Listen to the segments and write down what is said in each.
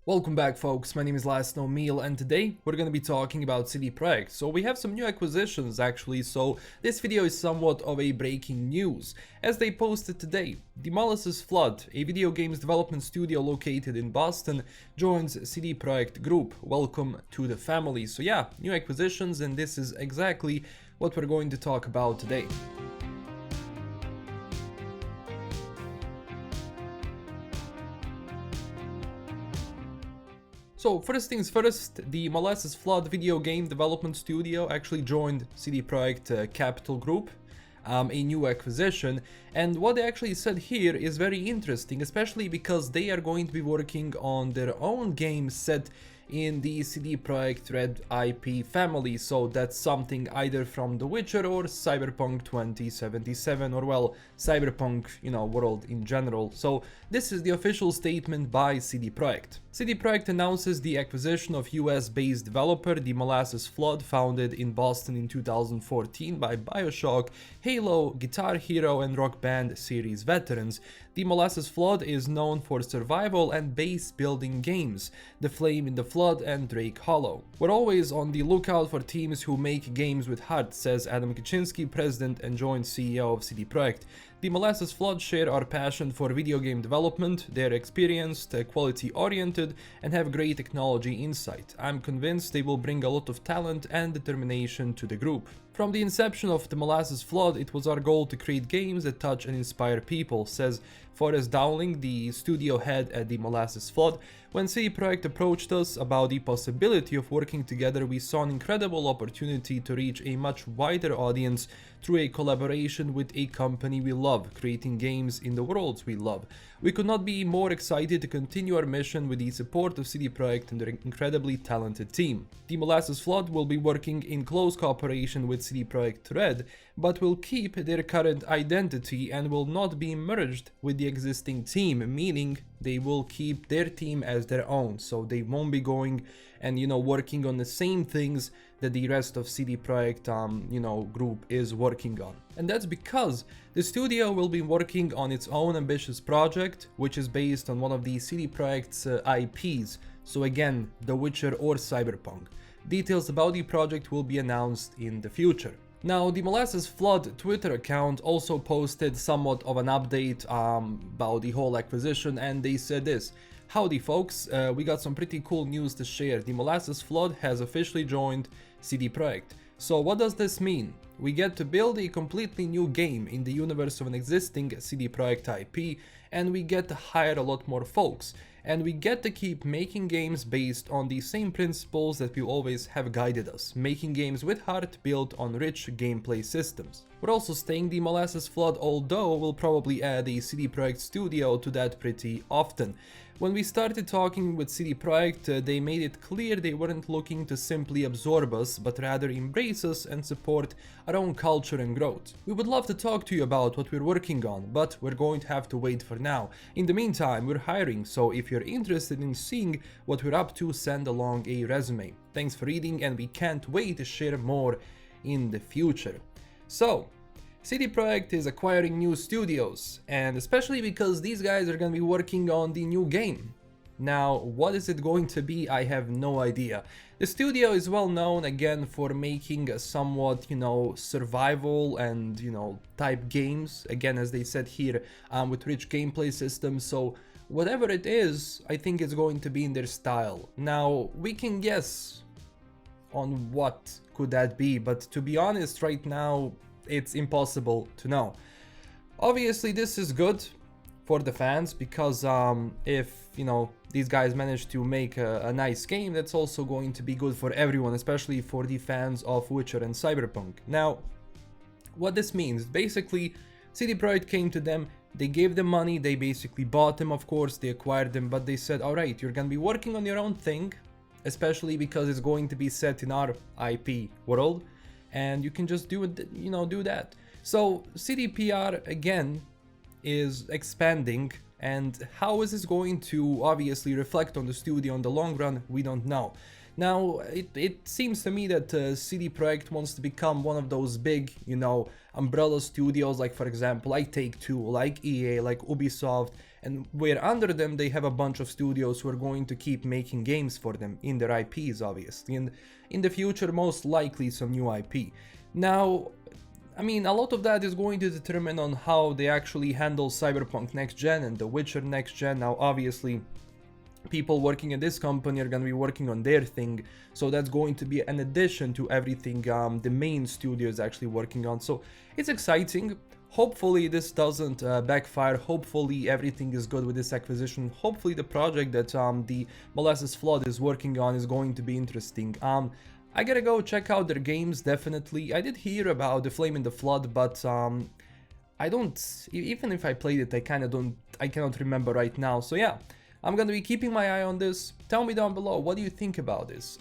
Welcome back, folks. My name is LastKnownMeal, and today we're going to be talking about CD Projekt. So we have some new acquisitions actually, so this video is somewhat of a breaking news. As they posted today, the Molasses Flood, a video games development studio located in Boston, joins CD Projekt Group. Welcome to the family. So yeah, new acquisitions, and this is exactly what we're going to talk about today. So first things first, the Molasses Flood video game development studio actually joined CD Projekt Capital Group, a new acquisition, and what they actually said here is very interesting, especially because they are going to be working on their own game set in the CD Projekt Red IP family, so that's something either from The Witcher or Cyberpunk 2077, or well, Cyberpunk, world in general. So this is the official statement by CD Projekt. CD Projekt announces the acquisition of US-based developer the Molasses Flood, founded in Boston in 2014 by BioShock, Halo, Guitar Hero and Rock Band series veterans. The Molasses Flood is known for survival and base building games, The Flame in the Flood and Drake Hollow. We're always on the lookout for teams who make games with heart, says Adam Kaczynski, president and joint CEO of CD Projekt. The Molasses Flood share our passion for video game development. They're experienced, quality-oriented, and have great technology insight. I'm convinced they will bring a lot of talent and determination to the group. From the inception of the Molasses Flood, it was our goal to create games that touch and inspire people, says Forrest Dowling, the studio head at the Molasses Flood. When CD Projekt approached us about the possibility of working together, we saw an incredible opportunity to reach a much wider audience through a collaboration with a company we love, creating games in the worlds we love. We could not be more excited to continue our mission with the support of CD Projekt and their incredibly talented team. The Molasses Flood will be working in close cooperation with CD Projekt Red, but will keep their current identity and will not be merged with the existing team, meaning they will keep their team as their own, so they won't be going and working on the same things that the rest of CD Projekt group is working on. And that's because the studio will be working on its own ambitious project, which is based on one of the CD Projekt's IPs, so again, The Witcher or Cyberpunk. Details about the project will be announced in the future. Now, the Molasses Flood Twitter account also posted somewhat of an update about the whole acquisition, and they said this: "Howdy folks, we got some pretty cool news to share. The Molasses Flood has officially joined CD Projekt. So what does this mean? We get to build a completely new game in the universe of an existing CD Projekt IP, and we get to hire a lot more folks. And we get to keep making games based on the same principles that we always have guided us, making games with heart built on rich gameplay systems. We're also staying the Molasses Flood, although we'll probably add a CD Projekt studio to that pretty often. When we started talking with CD Projekt, they made it clear they weren't looking to simply absorb us, but rather embrace us and support our own culture and growth. We would love to talk to you about what we're working on, but we're going to have to wait for now. In the meantime, we're hiring, so if you're interested in seeing what we're up to, send along a resume. Thanks for reading, and we can't wait to share more in the future." So, CD Projekt is acquiring new studios, and especially because these guys are going to be working on the new game. Now, what is it going to be? I have no idea. The studio is well known again for making somewhat, survival and, type games, again, as they said here, with rich gameplay systems. So whatever it is, I think it's going to be in their style. Now, we can guess on what could that be, but to be honest, right now, it's impossible to know. Obviously, this is good for the fans because if these guys manage to make a nice game, that's also going to be good for everyone, especially for the fans of Witcher and Cyberpunk. Now, what this means, basically, CD Projekt came to them, they gave them money, they basically bought them, of course, they acquired them, but they said, alright, you're gonna be working on your own thing, especially because it's going to be set in our IP world, and you can just do it, do that. So CDPR again is expanding, and how is this going to obviously reflect on the studio in the long run, we don't know. Now, it seems to me that CD Projekt wants to become one of those big, umbrella studios, like for example, like Take-Two, like EA, like Ubisoft, and where under them they have a bunch of studios who are going to keep making games for them in their IPs, obviously, and in the future most likely some new IP. Now, I mean, a lot of that is going to determine on how they actually handle Cyberpunk next gen and The Witcher next gen. Now, obviously, people working at this company are going to be working on their thing, so that's going to be an addition to everything the main studio is actually working on. So it's exciting. Hopefully this doesn't backfire. Hopefully everything is good with this acquisition. Hopefully the project that the Molasses Flood is working on is going to be interesting. I gotta go check out their games, definitely. I did hear about The Flame in the Flood, but I don't, even if I played it, I cannot remember right now. So yeah, I'm gonna be keeping my eye on this. Tell me down below, what do you think about this?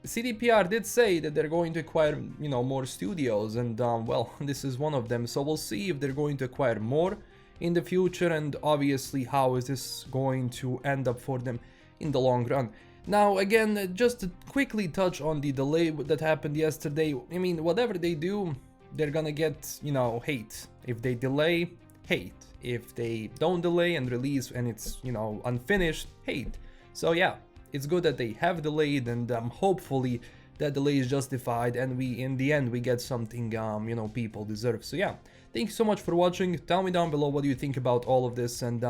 CDPR did say that they're going to acquire, you know, more studios, and well, this is one of them. So we'll see if they're going to acquire more in the future, and obviously how is this going to end up for them in the long run. Now, again, just to quickly touch on the delay that happened yesterday. I mean, whatever they do, they're gonna get, you know, hate. If they delay, hate. If they don't delay and release and it's, you know, unfinished, hate. So yeah, it's good that they have delayed, and hopefully that delay is justified and we, in the end, we get something, you know, people deserve. So yeah, thank you so much for watching. Tell me down below what you think about all of this, and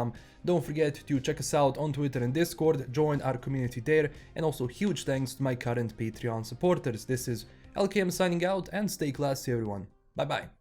don't forget to check us out on Twitter and Discord, join our community there, and also huge thanks to my current Patreon supporters. This is LKM signing out, and stay classy everyone. Bye bye.